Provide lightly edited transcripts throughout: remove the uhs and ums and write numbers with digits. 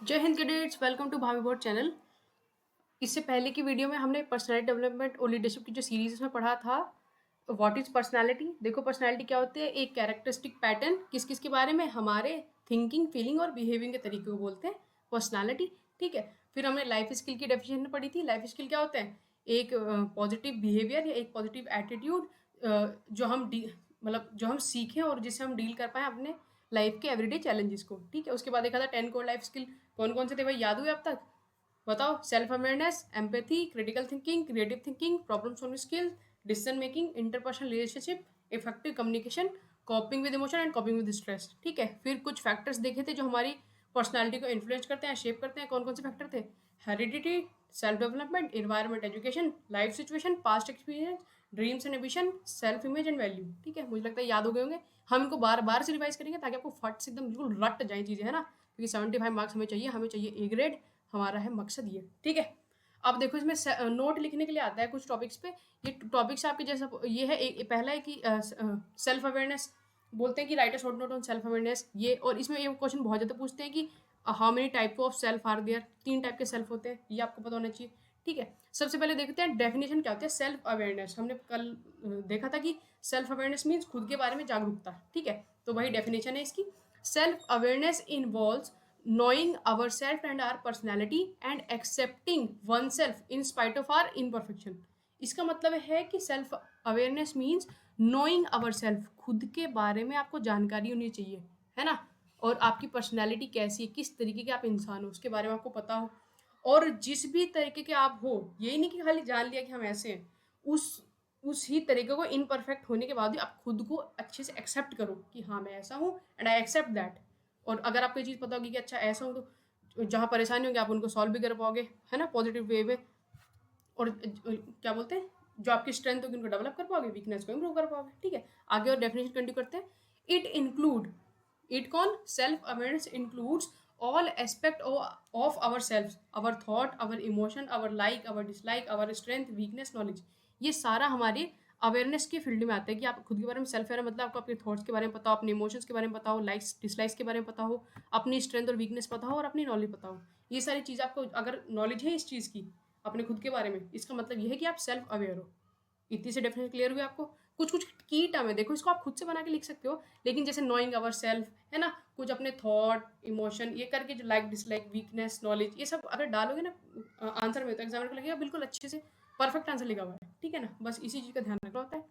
जय Hind cadets, welcome to भावी board channel. इससे पहले की वीडियो में हमने पर्सनैलिटी डेवलपमेंट और लीडरशिप की जो सीरीज में पढ़ा था, व्हाट इज पर्सनैलिटी। देखो, पर्सनैलिटी क्या होती है? एक कैरेक्टरिस्टिक पैटर्न, किस किस के बारे में? हमारे थिंकिंग, फीलिंग और बिहेविंग के तरीके को बोलते हैं पर्सनैलिटी। ठीक है। फिर हमने लाइफ स्किल की डेफिनेशन पढ़ी थी। लाइफ स्किल क्या होते हैं? एक पॉजिटिव बिहेवियर या एक पॉजिटिव एटीट्यूड जो हम जो हम सीखें और जिससे हम डील कर पाए अपने लाइफ के एवरीडे चैलेंजेस को। ठीक है। उसके बाद देखा था 10 कोर लाइफ स्किल। कौन कौन से थे भाई? याद हुए अब तक? बताओ। Self awareness, empathy, critical thinking, creative thinking, problem solving skill, decision making, interpersonal relationship, effective communication, कॉपिंग with emotion and कॉपिंग with stress. ठीक है। फिर कुछ फैक्टर्स देखे थे जो हमारी पर्सनालिटी को इन्फ्लुएंस करते हैं, शेप करते हैं। कौन कौन से फैक्टर थे? Heredity, self development, environment, education, life situation, past experience, dreams and ambition, self image and value. ठीक है। मुझे लगता है याद हो गए होंगे। हम इनको बार बार से रिवाइज करेंगे ताकि आपको फट से एकदम बिल्कुल रट जाए चीज़ें, है ना? क्योंकि 75 मार्क्स हमें चाहिए ए ग्रेड। हमारा है मकसद ये। ठीक है। अब देखो, इसमें नोट लिखने के लिए आता है कुछ टॉपिक्स पे। ये टॉपिक्स आपके जैसा ये है। पहला है कि सेल्फ अवेयरनेस। बोलते हैं कि right a short note on self awareness. ये और इसमें ये क्वेश्चन बहुत ज़्यादा पूछते हैं कि how many type of self are there. 3 type के सेल्फ होते हैं, ये आपको पता होना चाहिए। ठीक है। सबसे पहले देखते हैं डेफिनेशन क्या होती है सेल्फ अवेयरनेस। हमने कल देखा था कि सेल्फ अवेयरनेस मीन्स खुद के बारे में जागरूकता। ठीक है। तो वही डेफिनेशन है इसकी। Self awareness involves knowing ourselves and our personality and accepting oneself in spite of our imperfection। इसका मतलब है कि self awareness means knowing our self, खुद के बारे में आपको जानकारी होनी चाहिए, है ना? और आपकी पर्सनैलिटी कैसी है, किस तरीके के आप इंसान हो, उसके बारे में आपको पता हो। और जिस भी तरीके के आप हो, यही नहीं कि खाली जान लिया कि हम ऐसे हैं। उस ही तरीके को इनपरफेक्ट होने के बाद भी आप खुद को अच्छे से एक्सेप्ट करो कि हाँ, मैं ऐसा हूँ एंड आई एक्सेप्ट दैट। और अगर आपको ये चीज़ पता होगी कि अच्छा ऐसा हो, तो जहाँ परेशानी होगी आप उनको सॉल्व भी कर पाओगे, है ना? पॉजिटिव वे में। और क्या बोलते हैं, जो आपकी स्ट्रेंथ होगी उनको डेवलप कर पाओगे, वीकनेस को इम्प्रूव कर पाओगे। ठीक है। आगे और डेफिनेशन कंटिन्यू करते हैं। इट इंक्लूड, इट कौन? Self awareness includes all aspect of our self, our thought, our emotion, our like, our dislike, our strength, weakness, knowledge. ये सारा हमारे अवेयरनेस के फील्ड में आता है कि आप खुद के बारे में सेल्फ अवेयर, मतलब आपको अपने थॉट्स के बारे में पता हो, अपने इमोशंस के बारे में पता हो, लाइक्स डिसलाइक्स के बारे में पता हो, अपनी स्ट्रेंथ और वीकनेस पता हो और अपनी नॉलेज पता हो। ये सारी चीज़ आपको अगर नॉलेज है इस चीज़ की अपने खुद के बारे में, इसका मतलब ये है कि आप सेल्फ अवेयर हो। इतनी से डेफिनेशन क्लियर हुई आपको? कुछ कुछ की टर्म है, देखो इसको आप खुद से बना के लिख सकते हो, लेकिन जैसे नोइंग अवर सेल्फ, है ना? कुछ अपने थॉट, इमोशन, ये करके जो लाइक डिसलाइक, वीकनेस, नॉलेज, ये सब अगर डालोगे ना आंसर में, तो एग्जामिनर को लगेगा बिल्कुल अच्छे से परफेक्ट आंसर लिखा हुआ है। ठीक है ना? बस इसी चीज़ का ध्यान रखना होता है।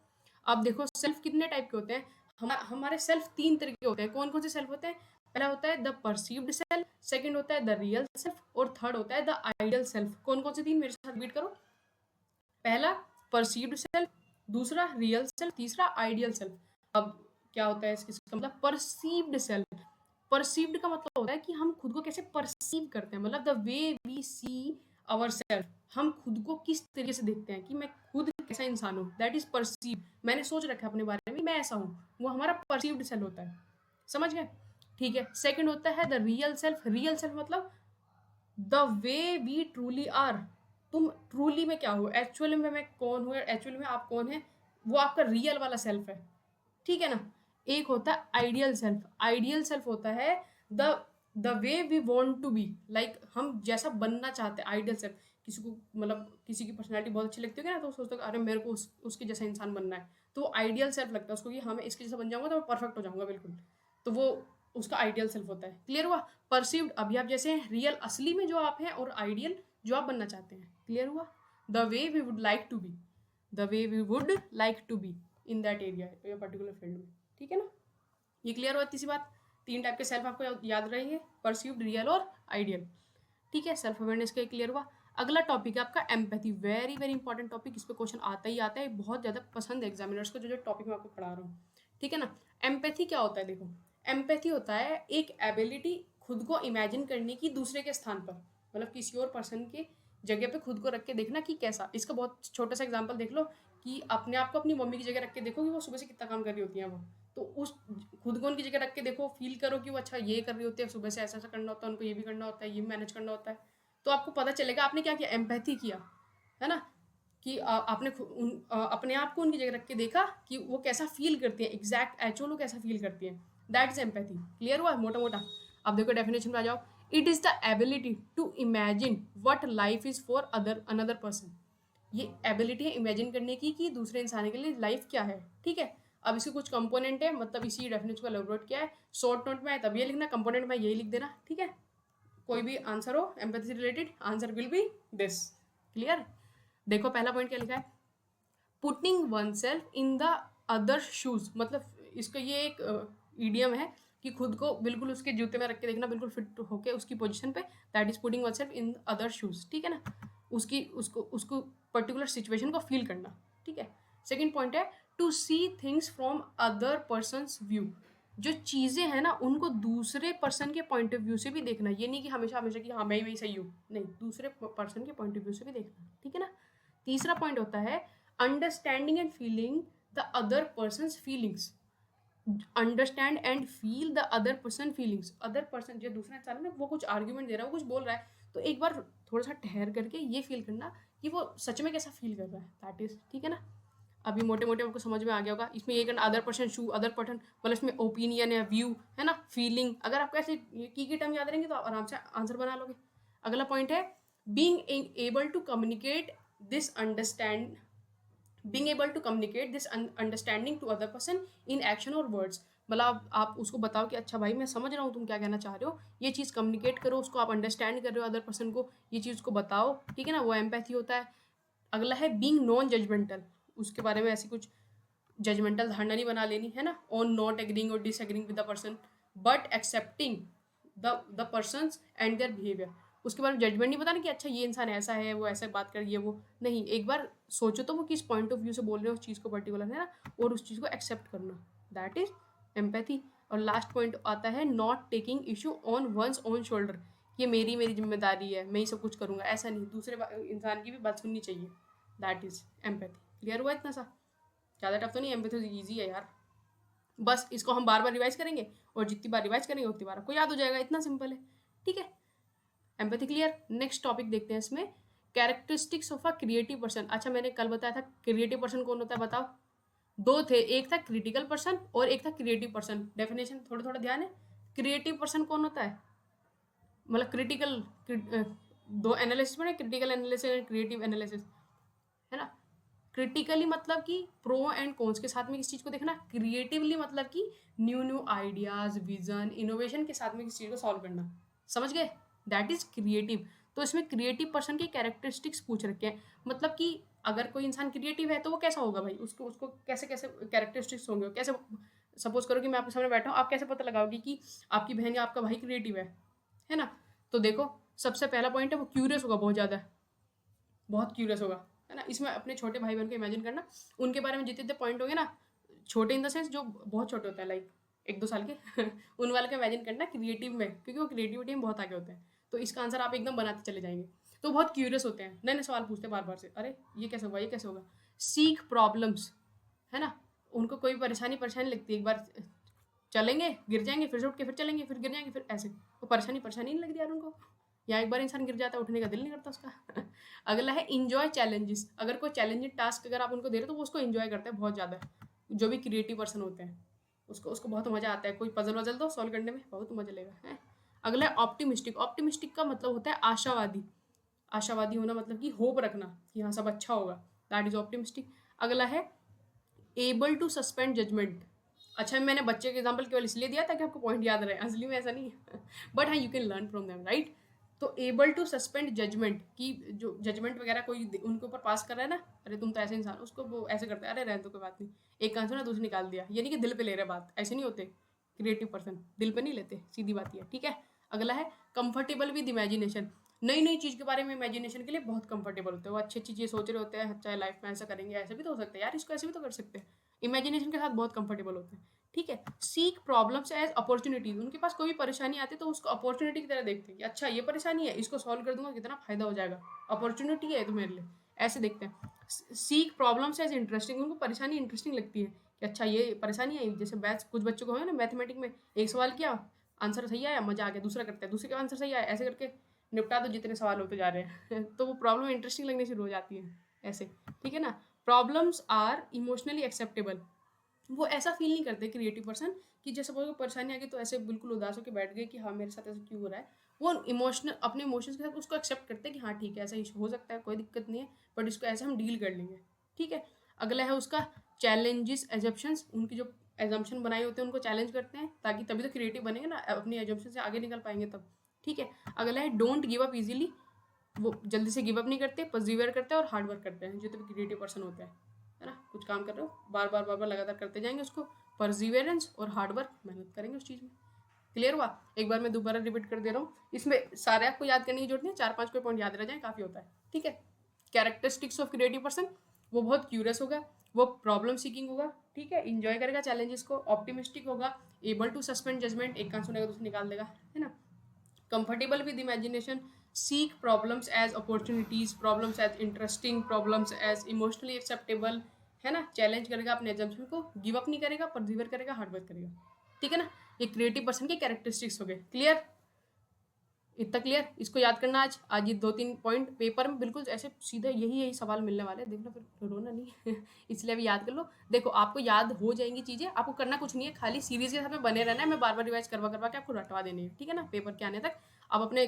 अब देखो, सेल्फ कितने टाइप के होते हैं? हमारे सेल्फ 3 तरह के होते हैं। कौन कौन से सेल्फ होते हैं? पहला होता है द परसीव्ड सेल्फ, सेकंड होता है द रियल सेल्फ और थर्ड होता है द आइडियल सेल्फ। कौन कौन से 3? मेरे साथ रिपीट करो। पहला परसीव्ड सेल्फ, दूसरा रियल सेल्फ, तीसरा आइडियल सेल्फ। अब क्या होता है इसका मतलब? Perceived self. परसीव्ड का मतलब होता है कि हम खुद को कैसे परसीव करते हैं, मतलब the way we see our self. हम खुद को किस तरीके से देखते हैं कि मैं खुद कैसा इंसान हूँ, दैट इज परसीव। मैंने सोच रखा है अपने बारे में मैं ऐसा हूँ, वो हमारा परसीव्ड सेल्फ होता है। समझ गए? ठीक है। सेकंड होता है the real self. Real self मतलब the way we truly are. तुम ट्रूली में क्या हो, एक्चुअली में मैं कौन हूँ, एक्चुअली में आप कौन है, वो आपका रियल वाला सेल्फ है। ठीक है ना? एक होता है आइडियल सेल्फ। आइडियल सेल्फ होता है the the way we want to be, like हम जैसा बनना चाहते हैं। आइडियल सेल्फ किसी को, मतलब किसी की पर्सनालिटी बहुत अच्छी लगती होगी ना, तो सोचता है अरे मेरे को उसके जैसा इंसान बनना है, तो वो आइडियल सेल्फ लगता है उसको कि हाँ मैं इसके जैसा बन जाऊंगा तो मैं परफेक्ट हो जाऊंगा बिल्कुल। तो वो उसका आइडियल सेल्फ होता है। क्लियर हुआ? परसीव्ड अभी आप जैसे हैं, रियल असली में जो आप हैं, और आइडियल जो आप बनना चाहते हैं। क्लियर हुआ? The way we would like to be, the way we would like to be in that area या पर्टिकुलर फील्ड में। ठीक है ना? ये क्लियर हुआ? तीसरी बात, 3 टाइप के सेल्फ आपको याद रहेंगे, परसीव्ड, रियल और आइडियल। ठीक है। सेल्फ अवेयरनेस का क्लियर हुआ। अगला टॉपिक है आपका empathy. Very very important topic, इस पे क्वेश्चन आता ही आता है, बहुत ज़्यादा पसंद है एग्जामिनर्स को, जो टॉपिक मैं आपको पढ़ा रहा हूँ। ठीक है ना? एम्पैथी क्या होता है? देखो, एम्पैथी होता है एक एबिलिटी खुद को इमेजिन करने की दूसरे के स्थान पर, मतलब किसी और पर्सन के जगह पे खुद को रख के देखना कि कैसा। इसका बहुत छोटा सा एग्जांपल देख लो कि अपने आप को अपनी मम्मी की जगह रख के देखो कि वो सुबह से कितना काम कर रही होती हैं वो। तो उस खुद को उनकी जगह रख के देखो, फील करो कि वो अच्छा ये कर रही होती है, सुबह से ऐसा ऐसा करना होता है, उनको ये भी करना होता है, ये मैनेज करना होता है। तो आपको पता चलेगा आपने क्या किया, एम्पैथी किया, है ना? कि आपने अपने आप को उनकी जगह रख के देखा कि वो कैसा फील करती है, एग्जैक्ट एक्चुअल वो कैसा फील करती है। That is empathy. क्लियर हुआ मोटा मोटा? अब देखो डेफिनेशन में आ जाओ। It is the ability to imagine what life is for another person. ये एबिलिटी है इमेजिन करने की कि दूसरे इंसान के लिए लाइफ क्या है, ठीक है। अब इसके कुछ कंपोनेंट है, मतलब इसी डेफिनेशन को एलैबोरेट किया है। शॉर्ट नोट में है तब ये लिखना, कंपोनेंट में यही लिख देना, ठीक है। कोई भी आंसर हो एम्पैथी से related, answer will be this. Clear? देखो पहला पॉइंट क्या लिखा है, putting one self in the other shoes, मतलब इसका ये एक ईडियम है कि खुद को बिल्कुल उसके जूते में रख के देखना, बिल्कुल फिट होके उसकी पोजीशन पे, that is putting one self in other shoes, ठीक है ना। उसकी उसको उसको पर्टिकुलर सिचुएशन को फील करना, ठीक है। सेकेंड पॉइंट है to see things from other person's view, जो चीज़ें हैं ना उनको दूसरे पर्सन के पॉइंट ऑफ व्यू से भी देखना, ये नहीं कि हमेशा हमेशा कि हाँ मैं ही वही सही हूँ, नहीं, दूसरे पर्सन के पॉइंट ऑफ व्यू से भी देखना, ठीक है ना। तीसरा पॉइंट होता है understanding and feeling the other persons feelings, understand and feel the other person feelings. Other person जो दूसरा इंसान है ना, वो कुछ आर्ग्यूमेंट दे रहा है, वो कुछ बोल रहा है, तो एक बार थोड़ा सा ठहर करके ये फील करना कि वो सच में कैसा फील कर रहा है, दैट इज, ठीक है ना। अभी मोटे मोटे आपको समझ में आ गया होगा, इसमें ये करना अदर पर्सन शू, अदर पर्सन मतलब इसमें ओपिनियन है, व्यू है ना, फीलिंग। अगर आपको ऐसे की टर्म याद रहेंगे तो आप आराम से आंसर बना लोगे। अगला पॉइंट है being able to communicate this understand, being able to communicate this understanding to other person in action or words, मतलब आप उसको बताओ कि अच्छा भाई मैं समझ रहा हूँ तुम क्या कहना चाह रहे हो, ये चीज़ कम्युनिकेट करो, उसको आप अंडरस्टैंड कर रहे हो अदर पर्सन को, ये चीज़ उसको बताओ, ठीक है ना, वो एम्पैथी होता है। अगला है बीइंग नॉन जजमेंटल, उसके बारे में ऐसी कुछ जजमेंटल धारणा नहीं बना लेनी, है ना, ऑन नॉट एग्रीइंग और disagreeing with the person but accepting the persons and their behaviour. उसके बारे में जजमेंट नहीं बताना कि अच्छा ये इंसान ऐसा है, वो ऐसा बात कर, ये वो नहीं, एक बार सोचो तो वो किस पॉइंट ऑफ व्यू से बोल रहे हो उस चीज़ को पर्टिकुलर, है ना, और उस चीज़ को एक्सेप्ट करना, दैट इज एम्पैथी। और लास्ट पॉइंट आता है not taking issue on one's own shoulder, ये मेरी मेरी जिम्मेदारी है, मैं ही सब कुछ करूँगा, ऐसा नहीं, दूसरे इंसान की भी बात सुननी चाहिए, दैट इज एम्पैथी। क्लियर हुआ इतना सा? ज़्यादा टफ तो नहीं, एम्पैथी ईजी है यार, बस इसको हम बार बार रिवाइज करेंगे और जितनी बार रिवाइज करेंगे उतनी बार आपको याद हो जाएगा, इतना सिंपल है, ठीक है। Empathy clear. नेक्स्ट टॉपिक देखते हैं इसमें, characteristics of a creative person. अच्छा मैंने कल बताया था क्रिएटिव पर्सन कौन होता है, बताओ। दो थे, एक था क्रिटिकल पर्सन और एक था क्रिएटिव पर्सन। डेफिनेशन थोड़ा थोड़ा ध्यान है, क्रिएटिव पर्सन कौन होता है, मतलब क्रिटिकल, दो एनालिसिस में, क्रिटिकल एनालिसिस और क्रिएटिव एनालिसिस, है ना। क्रिटिकली मतलब कि प्रो एंड कॉन्स के साथ में किसी चीज़ को देखना, क्रिएटिवली मतलब कि new new ideas, vision, innovation के साथ में किसी चीज़ को सॉल्व करना, समझ गए, दैट इज क्रिएटिव। तो इसमें क्रिएटिव पर्सन की कैरेक्टरिस्टिक्स पूछ रखे हैं, मतलब कि अगर कोई इंसान क्रिएटिव है तो वो कैसा होगा भाई, उसको उसको कैसे कैसे कैरेक्टरिस्टिक्स होंगे, कैसे, सपोज करो कि मैं आपके सामने बैठा हूँ, आप कैसे पता लगाओगे कि आपकी बहन या आपका भाई क्रिएटिव है ना। तो देखो सबसे पहला पॉइंट है वो क्यूरियस होगा, बहुत ज़्यादा, बहुत क्यूरियस होगा, है ना। इसमें अपने छोटे भाई बहन को इमेजिन करना, उनके बारे में जितने जितने पॉइंट होंगे ना, छोटे इन द सेंस जो बहुत छोटे होते हैं, लाइक 1-2 साल के उन वाले को इमेजिन करना क्रिएटिव में, क्योंकि वो क्रिएटिविटी में बहुत आगे होते हैं, तो इसका आंसर आप एकदम बनाते चले जाएंगे। तो बहुत क्यूरियस होते हैं, नए नए सवाल पूछते हैं बार बार से, अरे ये कैसे होगा, ये कैसे होगा। सीख प्रॉब्लम्स, है ना, उनको कोई परेशानी परेशानी लगती है, एक बार चलेंगे गिर जाएंगे, फिर से उठ के फिर चलेंगे, फिर गिर जाएंगे, फिर ऐसे, वो परेशानी परेशानी नहीं लगती यार उनको, या एक बार इंसान गिर जाता है उठने का दिल नहीं करता उसका अगला है इंजॉय चैलेंजेस, अगर कोई चैलेंजिंग टास्क अगर आप उनको दे रहे हो तो वो उसको इंजॉय करते हैं बहुत ज़्यादा, जो भी क्रिएटिव पर्सन होते हैं उसको उसको बहुत मज़ा आता है, कोई पजल वजल दो सॉल्व करने में बहुत मज़ा लेगा, है। अगला है ऑप्टिमिस्टिक, ऑप्टिमिस्टिक का मतलब होता है आशावादी, आशावादी होना मतलब कि होप रखना कि हाँ सब अच्छा होगा, दैट इज ऑप्टिमिस्टिक। अगला है एबल टू सस्पेंड जजमेंट, अच्छा मैंने बच्चे के एग्जाम्पल केवल इसलिए दिया ताकि आपको पॉइंट याद रहे, असली में ऐसा नहीं है बट हाँ you can learn from them, right. तो एबल टू सस्पेंड जजमेंट, कि जो जजमेंट वगैरह कोई उनके ऊपर पास कर रहा है ना, अरे तुम तो ऐसे इंसान, उसको वो ऐसे करते हैं, अरे रहने दो कोई बात नहीं, एक आंसर ना दूसरे निकाल दिया, यानी कि दिल पे ले रहे बात, ऐसे नहीं होते क्रिएटिव पर्सन, दिल पे नहीं लेते, सीधी बात ये, ठीक है। अगला है कंफर्टेबल विद इमेजिनेशन, नई नई चीज़ के बारे में इमेजिनेशन के लिए बहुत कंफर्टेबल होते हैं, वो अच्छी अच्छी चीज़ें सोच रहे होते हैं, अच्छा लाइफ में ऐसा करेंगे, ऐसे भी तो हो सकता है यार, इसको ऐसे भी तो कर सकते हैं, इमेजिनेशन के साथ बहुत कंफर्टेबल होते हैं, ठीक है। सीक प्रॉब्लम्स एज अपॉर्चुनिटीज, उनके पास कोई भी परेशानी आती है तो उसको अपॉर्चुनिटी की तरह देखते हैं कि अच्छा ये परेशानी है, इसको सॉल्व कर दूंगा कितना फायदा हो जाएगा, अपॉर्चुनिटी है तो मेरे लिए, ऐसे देखते हैं। सीक प्रॉब्लम्स एज इंटरेस्टिंग, उनको परेशानी इंटरेस्टिंग लगती है कि अच्छा ये परेशानी है, जैसे मैथ्स कुछ बच्चों को है ना, मैथमेटिक में एक सवाल किया, आंसर सही आया, मजा आ गया, दूसरा करते हैं, दूसरे का आंसर सही आया, ऐसे करके निपटा दो जितने सवाल होते जा रहे हैं तो वो प्रॉब्लम इंटरेस्टिंग लगनी शुरू हो जाती है, ऐसे, ठीक है ना। प्रॉब्लम्स आर इमोशनली एक्सेप्टेबल, वो ऐसा फील नहीं करते क्रिएटिव पर्सन कि जैसे कोई परेशानी आ गई तो ऐसे बिल्कुल उदास होकर बैठ गए कि हाँ मेरे साथ ऐसा क्यों हो रहा है। वो इमोशनल अपने इमोशंस के साथ उसको एक्सेप्ट करते हैं कि हाँ ठीक है ऐसा हो सकता है, कोई दिक्कत नहीं है, बट इसको ऐसे हम डील कर लेंगे। ठीक है। अगला है उसका चैलेंजेस एजम्पशंस, उनकी जो एजम्पशन बनाए होते हैं उनको चैलेंज करते हैं, ताकि तभी तो क्रिएटिव बनेंगे ना, अपनी एजम्पशन से आगे निकल पाएंगे तब। ठीक है। अगला है डोंट गिव अप इजीली, वो जल्दी से गिव अप नहीं करते, परसिवियर करते हैं और हार्ड वर्क करते हैं, जो तो क्रिएटिव पर्सन होता है ना। कुछ काम कर रहे हो, बार बार लगातार करते जाएंगे उसको, परसिवियरेंस और हार्ड वर्क, मेहनत करेंगे उस चीज़ में। क्लियर हुआ? एक बार मैं दोबारा रिपीट कर दे रहा हूँ, इसमें सारे आपको याद करने की जरूरत नहीं है, 4-5 कोई पॉइंट याद रह जाए काफ़ी होता है। ठीक है। कैरेक्टरिस्टिक्स ऑफ क्रिएटिव पर्सन, वो बहुत क्यूरियस होगा, वो प्रॉब्लम सीकिंग होगा, ठीक है, इंजॉय करेगा चैलेंजेस को, ऑप्टिमिस्टिक होगा, एबल टू सस्पेंड जजमेंट, एक कान सुनेगा दूसरा निकाल देगा, है ना, comfortable with imagination, seek problems as opportunities, problems as interesting, problems as emotionally acceptable, है ना, चैलेंज करेगा अपने एजम्पशन को, गिव अप नहीं करेगा, परसिवियर करेगा, हार्ड वर्क करेगा। ठीक है ना। ये क्रिएटिव पर्सन के कैरेक्टरिस्टिक्स हो गए। क्लियर? इतना क्लियर? इसको याद करना आज ये 2-3 पॉइंट पेपर में बिल्कुल ऐसे सीधे यही सवाल मिलने वाले हैं, देखना फिर रोना नहीं इसलिए अभी याद कर लो। देखो आपको याद हो जाएंगी चीज़ें, आपको करना कुछ नहीं है, खाली सीरीज के साथ में बने रहना है, मैं बार बार रिवाइज करवा करवा के आपको रटवा देनी है। ठीक है ना, पेपर के आने तक आप अपने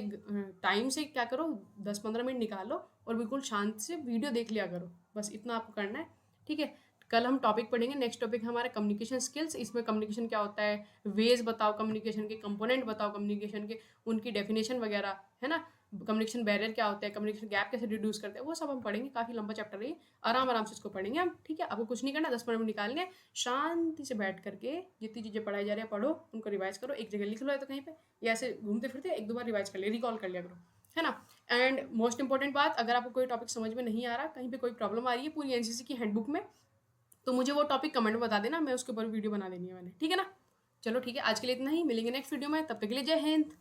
टाइम से क्या करो, 10-15 मिनट निकालो और बिल्कुल शांत से वीडियो देख लिया करो, बस इतना आपको करना है। ठीक है। कल हम टॉपिक पढ़ेंगे, नेक्स्ट टॉपिक हमारा कम्युनिकेशन स्किल्स, इसमें कम्युनिकेशन क्या होता है, वेज बताओ कम्युनिकेशन के, कंपोनेंट बताओ कम्युनिकेशन के, उनकी डेफिनेशन वगैरह, है ना, कम्युनिकेशन बैरियर क्या होता है, कम्युनिकेशन गैप कैसे रिड्यूस करते हैं, वो सब हम पढ़ेंगे। काफ़ी लंबा चैप्टर है, आराम आराम से इसको पढ़ेंगे हम। ठीक है। आपको कुछ नहीं करना, 10-15 मिनट निकालने, शांति से बैठ करके जितनी चीज़ें पढ़ाई जा रही है पढ़ो, उनको रिवाइज करो, एक जगह लिख लो या तो कहीं पे, या ऐसे घूमते फिरते 1-2 बार रिवाइज कर लिया, रिकॉल कर लिया करो, है ना। एंड मोस्ट इंपॉर्टेंट बात, अगर आपको कोई टॉपिक समझ में नहीं आ रहा, कहीं पे कोई प्रॉब्लम आ रही है पूरी एनसीसी की हैंडबुक में, तो मुझे वो टॉपिक कमेंट में बता देना, मैं उसके ऊपर वीडियो बना देनी है मैंने। ठीक है ना। चलो ठीक है, आज के लिए इतना ही, मिलेंगे नेक्स्ट वीडियो में, तब तक के लिए जय हिंद।